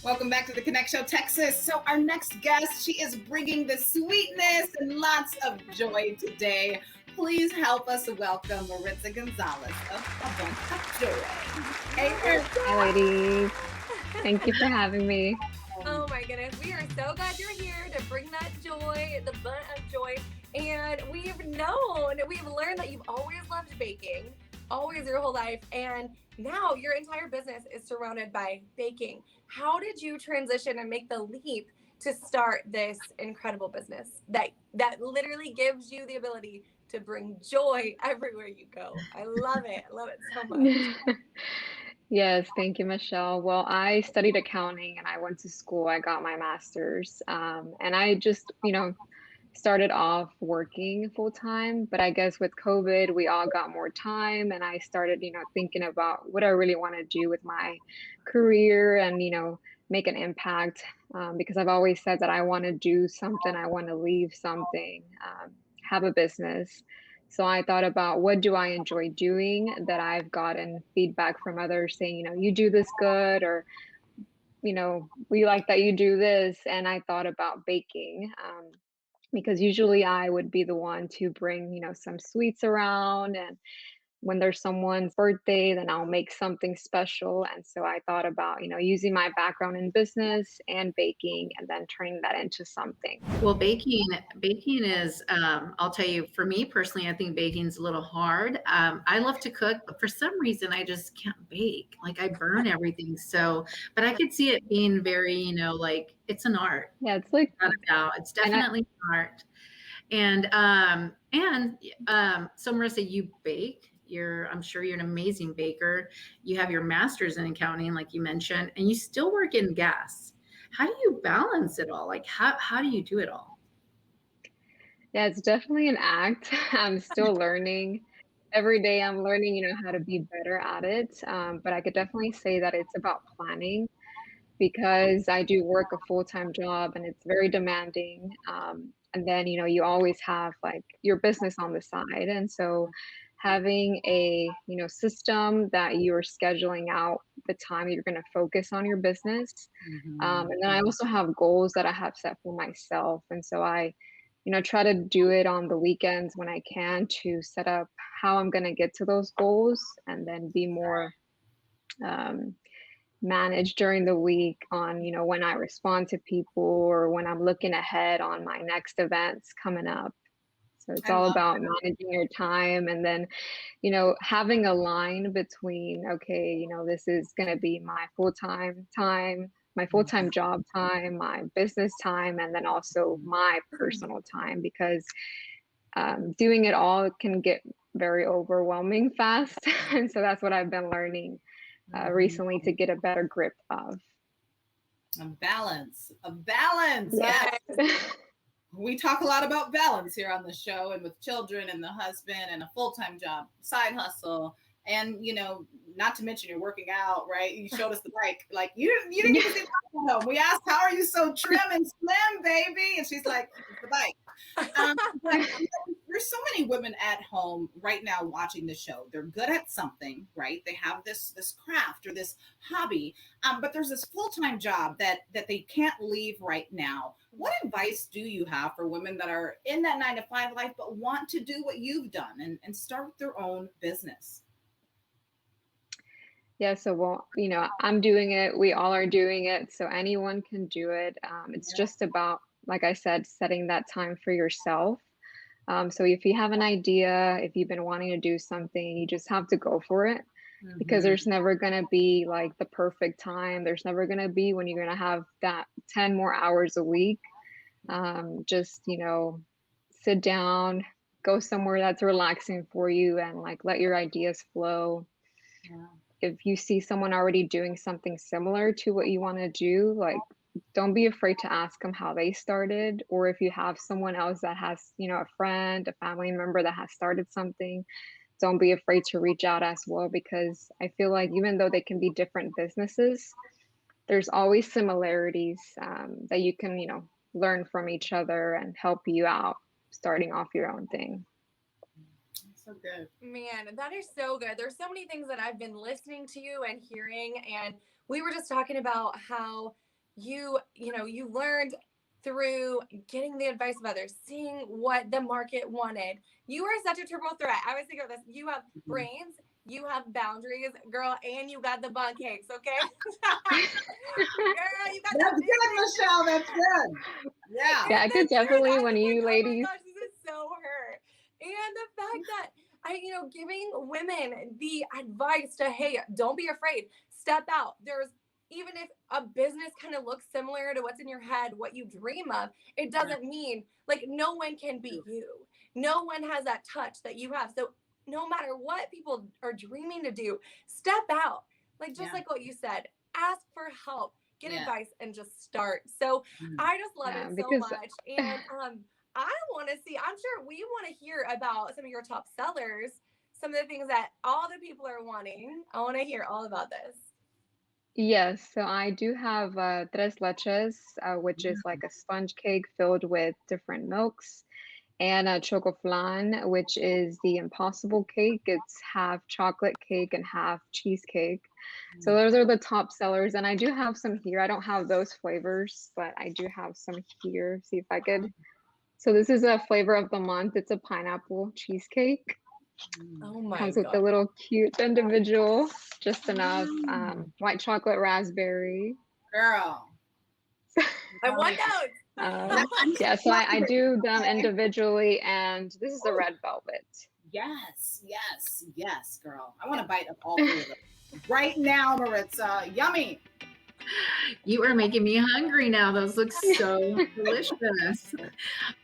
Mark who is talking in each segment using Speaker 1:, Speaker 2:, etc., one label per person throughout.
Speaker 1: Welcome back to the Connect Show, Texas. So our next guest, she is bringing the sweetness and lots of joy today. Please help us welcome Maritza Gonzales of A Bundt of Joy. Hey, Maritza.
Speaker 2: Hi, ladies. Thank you for having me.
Speaker 3: Oh my goodness, we are so glad you're here to bring that joy, the Bundt of Joy. And we've learned that you've always loved baking, always your whole life. And now your entire business is surrounded by baking. How did you transition and make the leap to start this incredible business that literally gives you the ability to bring joy everywhere you go? I love it. I love it so much.
Speaker 2: Yes, thank you, Michelle. Well, I studied accounting and I went to school. I got my master's. And I just, started off working full time. But I guess with COVID, we all got more time. And I started, thinking about what I really want to do with my career and, make an impact. Because I've always said that I want to do something, I want to leave something, have a business. So I thought about what do I enjoy doing that I've gotten feedback from others saying, you do this good, or, we like that you do this. And I thought about baking. Because usually I would be the one to bring, some sweets around. And when there's someone's birthday, then I'll make something special. And so I thought about, using my background in business and baking and then turning that into something.
Speaker 1: Well, baking is, I'll tell you, for me personally, I think baking is a little hard. I love to cook, but for some reason, I just can't bake. Like I burn everything. So, but I could see it being very, like it's an art.
Speaker 2: Yeah, it's like,
Speaker 1: Without a doubt. It's definitely an art. So Marissa, you bake. I'm sure you're an amazing baker. You have your master's in accounting, like you mentioned, and you still work in gas. How do you balance it all? Like how do you do it all?
Speaker 2: yeah, it's definitely an act. I'm still learning. Every day I'm learning, how to be better at it. But I could definitely say that it's about planning because I do work a full-time job and it's very demanding. And then, you always have like your business on the side. And so having a, system that you're scheduling out the time you're going to focus on your business. And then I also have goals that I have set for myself. And so I, try to do it on the weekends when I can to set up how I'm going to get to those goals and then be more um, manage during the week on, when I respond to people or when I'm looking ahead on my next events coming up. So it's
Speaker 1: I
Speaker 2: all
Speaker 1: love
Speaker 2: about managing your time and then, having a line between, okay, this is going to be my full-time time, my full-time job time, my business time, and then also my personal time because doing it all can get very overwhelming fast. And so that's what I've been learning recently to get a better grip of.
Speaker 1: A balance. A balance.
Speaker 2: Yes.
Speaker 1: We talk a lot about balance here on the show and with children and the husband and a full-time job, side hustle. And, not to mention you're working out, right? You showed us the bike. Like you didn't even see the bike home. We asked, how are you so trim and slim, baby? And she's like, it's the bike. But there's so many women at home right now watching the show. They're good at something, right? They have this craft or this hobby, but there's this full-time job that they can't leave right now. What advice do you have for women that are in that 9-to-5 life but want to do what you've done and start their own business?
Speaker 2: Yeah, so well, I'm doing it. We all are doing it. So anyone can do it. It's just about, like I said, setting that time for yourself. So if you have an idea, if you've been wanting to do something, you just have to go for it because there's never going to be like the perfect time. There's never going to be when you're going to have that 10 more hours a week. Just, sit down, go somewhere that's relaxing for you and like let your ideas flow.
Speaker 1: Yeah.
Speaker 2: If you see someone already doing something similar to what you want to do, like don't be afraid to ask them how they started. Or if you have someone else that has, a friend, a family member that has started something, don't be afraid to reach out as well, because I feel like even though they can be different businesses, there's always similarities that you can, learn from each other and help you out starting off your own thing.
Speaker 1: So good.
Speaker 3: Man, that is so good. There's so many things that I've been listening to you and hearing. And we were just talking about how you learned through getting the advice of others, seeing what the market wanted. You are such a triple threat. I was thinking of this. You have brains, you have boundaries, girl, and you got the bun cakes, okay? Girl, you got
Speaker 1: That's good, Michelle. That's good. Yeah.
Speaker 2: Yeah, I could definitely, when you
Speaker 3: like,
Speaker 2: ladies.
Speaker 3: oh my gosh, this is so her. And the fact that giving women the advice to, hey, don't be afraid, step out. Even if a business kind of looks similar to what's in your head, what you dream of, it doesn't mean like no one can be you. No one has that touch that you have. So no matter what people are dreaming to do, step out. Like just like what you said, ask for help, get advice, and just start. So I just love it so much. And I want to see, I'm sure we want to hear about some of your top sellers, some of the things that all the people are wanting. I want to hear all about this.
Speaker 2: Yes, so I do have tres leches, which is like a sponge cake filled with different milks, and a choco flan, which is the impossible cake. It's half chocolate cake and half cheesecake. So those are the top sellers, and I do have some here. I don't have those flavors, but I do have some here. See if I could. So this is a flavor of the month. It's a pineapple cheesecake.
Speaker 3: Oh my
Speaker 2: Comes
Speaker 3: God.
Speaker 2: with a little cute individual, just enough. White chocolate raspberry.
Speaker 1: Girl.
Speaker 3: I want those.
Speaker 2: Yeah, so I do them individually, and this is a red velvet.
Speaker 1: Yes, girl. I want to bite of all three of them right now, Maritza. Yummy.
Speaker 4: You are making me hungry now. Those look so delicious.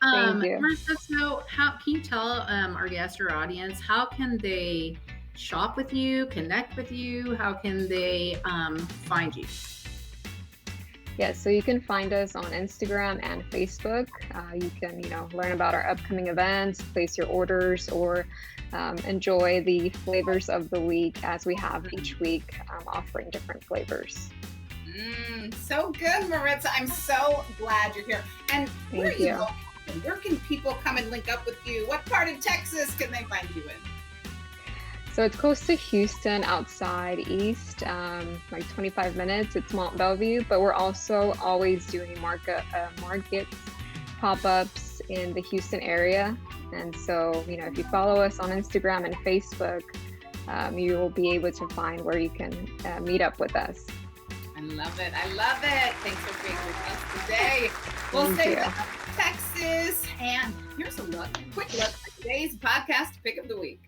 Speaker 2: Thank you.
Speaker 4: Maritza, so how can you tell our guest or audience, how can they shop with you, connect with you? How can they find you?
Speaker 2: Yes, so you can find us on Instagram and Facebook. You can, learn about our upcoming events, place your orders, or enjoy the flavors of the week as we have each week, offering different flavors.
Speaker 1: So good, Maritza. I'm so glad you're here. And where are you located? Where can people come and link up with you? What part of Texas can they find you in?
Speaker 2: So it's close to Houston, outside east, like 25 minutes. It's Mont Bellevue, but we're also always doing markets, pop-ups in the Houston area. And so, if you follow us on Instagram and Facebook, you will be able to find where you can meet up with us.
Speaker 1: I love it. Thanks for being with us today. We'll stay with Texas. And here's a quick look at today's podcast pick of the week.